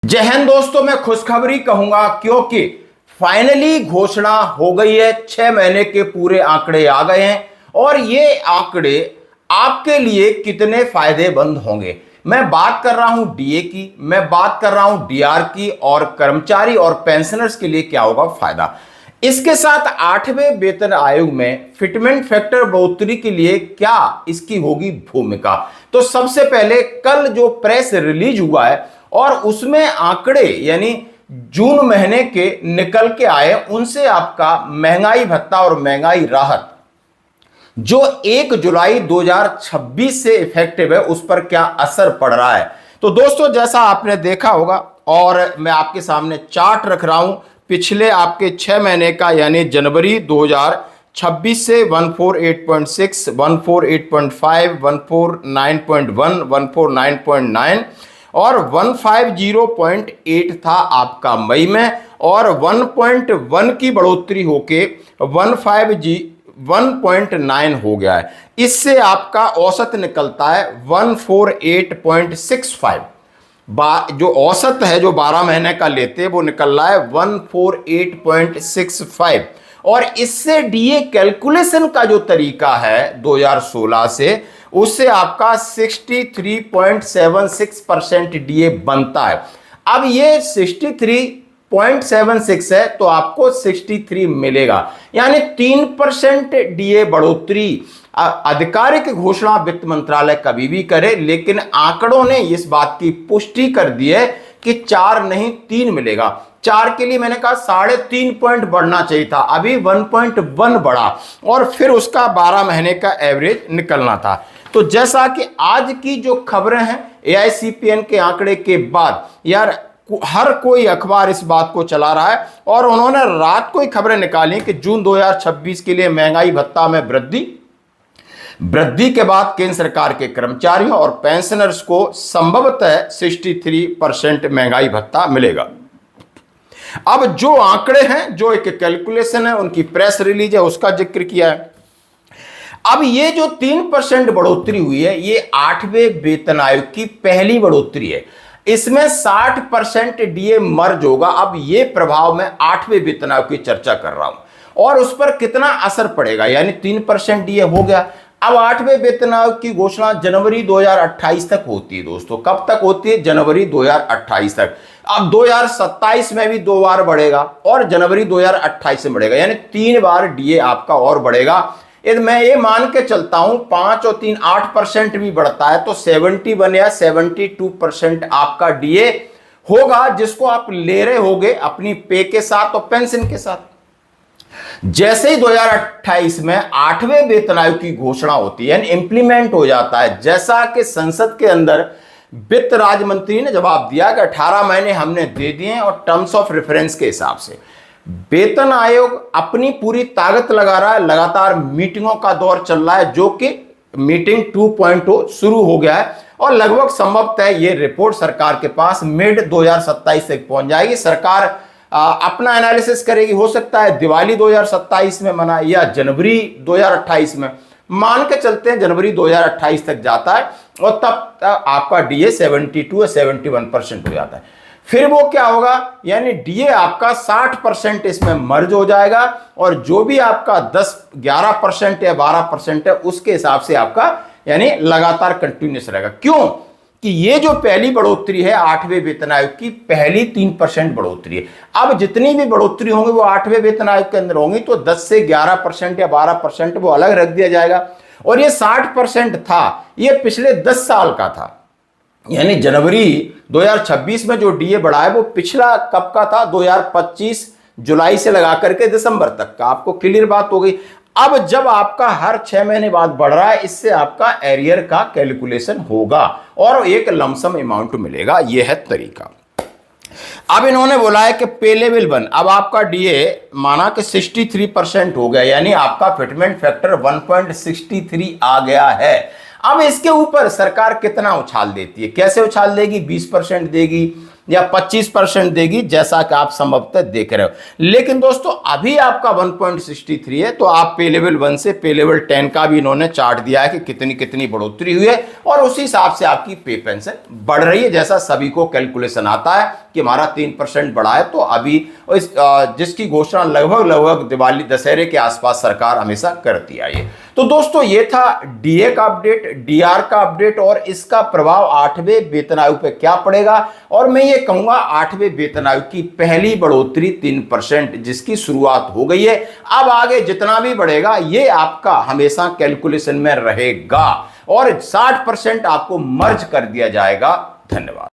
जय हिंद दोस्तों, मैं खुशखबरी कहूंगा क्योंकि फाइनली घोषणा हो गई है। 6 महीने के पूरे आंकड़े आ गए हैं और ये आंकड़े आपके लिए कितने फायदेमंद होंगे। मैं बात कर रहा हूं डीए की, मैं बात कर रहा हूं डीआर की, और कर्मचारी और पेंशनर्स के लिए क्या होगा फायदा। इसके साथ 8वें वेतन आयोग में फिटमेंट फैक्टर बढ़ोतरी के लिए क्या इसकी होगी भूमिका। तो सबसे पहले कल जो प्रेस रिलीज हुआ है और उसमें आंकड़े यानी जून महीने के निकल के आए, उनसे आपका महंगाई भत्ता और महंगाई राहत जो 1 जुलाई 2026 से इफेक्टिव है उस पर क्या असर पड़ रहा है। तो दोस्तों, जैसा आपने देखा होगा और मैं आपके सामने चार्ट रख रहा हूं पिछले आपके 6 महीने का, यानी जनवरी 2026 से 148.6, 148.5, 149.1, 149.9 और 150.8 था आपका मई में, और 1.1 की बढ़ोतरी होके 1.9 हो गया है। इससे आपका औसत निकलता है 148.65। जो औसत है जो 12 महीने का लेते हैं वो निकल रहा है 148.65। और इससे डीए कैलकुलेशन का जो तरीका है 2016 से, उससे आपका 63.76% डीए बनता है। अब ये 63.76 है तो आपको 63 मिलेगा, यानी 3% डीए बढ़ोतरी। आधिकारिक घोषणा वित्त मंत्रालय कभी भी करे, लेकिन आंकड़ों ने इस बात की पुष्टि कर दी है कि 4 नहीं 3 मिलेगा। 4 के लिए मैंने कहा 3.5 पॉइंट बढ़ना चाहिए था, अभी 1.1 बढ़ा और फिर उसका 12 महीने का एवरेज निकलना था। तो जैसा कि आज की जो खबरें हैं एआईसीपीएन के आंकड़े के बाद, यार हर कोई अखबार इस बात को चला रहा है और उन्होंने रात को ही खबरें निकाली कि जून 2026 के लिए महंगाई भत्ता में वृद्धि के बाद केंद्र सरकार के कर्मचारियों और पेंशनर्स को संभवतः 63% महंगाई भत्ता मिलेगा। अब जो आंकड़े हैं, जो एक कैलकुलेशन है, उनकी प्रेस रिलीज है, उसका जिक्र किया है। अब ये जो 3% बढ़ोतरी हुई है, ये 8वें वेतन आयोग की पहली बढ़ोतरी है। इसमें 60% डीए मर्ज होगा। अब ये प्रभाव मैं 8वें वेतन आयोग की चर्चा कर रहा हूं और उस पर कितना असर पड़ेगा, यानी 3% डीए हो गया। अब 8वें वेतन आयोग की घोषणा जनवरी 2028 तक होती है दोस्तों। कब तक होती है? जनवरी 2028 तक। अब 2027 में भी 2 बार बढ़ेगा और जनवरी 2028 में बढ़ेगा, यानी 3 बार डीए आपका और बढ़ेगा। यदि मैं ये मान के चलता हूं 5 और 3 8% भी बढ़ता है तो 71 या 72% आपका डीए होगा, जिसको आप ले रहे होगे अपनी पे के साथ और पेंशन के साथ। जैसे ही 2028 में 8वें वेतन आयोग की घोषणा होती है, इंप्लीमेंट हो जाता है, जैसा कि संसद के अंदर वित्त राज्य मंत्री ने जवाब दिया कि 18 महीने हमने दे दिए और टर्म्स ऑफ रेफरेंस के हिसाब से वेतन आयोग अपनी पूरी ताकत लगा रहा है। लगातार मीटिंगों का दौर चल रहा है, जो कि मीटिंग 2.0 शुरू हो गया है और लगभग संभवतः ये रिपोर्ट सरकार के पास मिड 2027 तक पहुंच जाएगी। सरकार अपना एनालिसिस करेगी, हो सकता है दिवाली 2027 में मना या जनवरी 2028 में। मान के चलते हैं जनवरी 2028 तक जाता है और तब आपका डीए 72 या 71% हो जाता है। फिर वो क्या होगा, यानी डीए आपका 60% इसमें मर्ज हो जाएगा और जो भी आपका 11% या 12% है उसके हिसाब से आपका यानी लगातार कंटिन्यूस रहेगा। क्यों कि ये जो पहली बढ़ोतरी है 8वें वेतन आयोग की, पहली 3% बढ़ोतरी है। अब जितनी भी बढ़ोतरी होंगी वो 8वें वेतन आयोग के अंदर होंगी, तो 10 से 11% या 12% वो अलग रख दिया जाएगा। और ये 60% था, ये पिछले 10 साल का था, यानी जनवरी 2026 में जो डीए बढ़ा है वो पिछला कब का था, 2025 जुलाई से लगा करके दिसंबर तक का। आपको क्लियर बात हो गई। अब जब आपका हर 6 महीने बाद बढ़ रहा है, इससे आपका एरियर का कैलकुलेशन होगा और एक लमसम अमाउंट मिलेगा। यह है तरीका। अब इन्होंने बोला है कि पे लेवल 1, अब आपका डीए माना कि 63% हो गया, यानी आपका फिटमेंट फैक्टर 1.63 आ गया है। अब इसके ऊपर सरकार कितना उछाल देती है, कैसे उछाल देगी, 20% देगी या 25% देगी, जैसा कि आप संभवतः देख रहे हो। लेकिन दोस्तों अभी आपका 1.63 है, तो आप पे लेवल 1 से पे लेवल 10 का भी इन्होंने चार्ट दिया है कि कितनी कितनी बढ़ोतरी हुई है और उसी हिसाब से आपकी पे पेंशन बढ़ रही है, जैसा सभी को कैलकुलेशन आता है कि हमारा 3% बढ़ा है, तो अभी जिसकी घोषणा लगभग दिवाली दशहरे के आसपास सरकार हमेशा करती आई है। तो दोस्तों ये था डीए का अपडेट, डीआर का अपडेट और इसका प्रभाव 8वें वेतन आयोग पे क्या पड़ेगा। और मैं ये कहूंगा 8वें वेतन आयोग की पहली बढ़ोतरी 3% जिसकी शुरुआत हो गई है, अब आगे जितना भी बढ़ेगा ये आपका हमेशा कैलकुलेशन में रहेगा और 60% आपको मर्ज कर दिया जाएगा। धन्यवाद।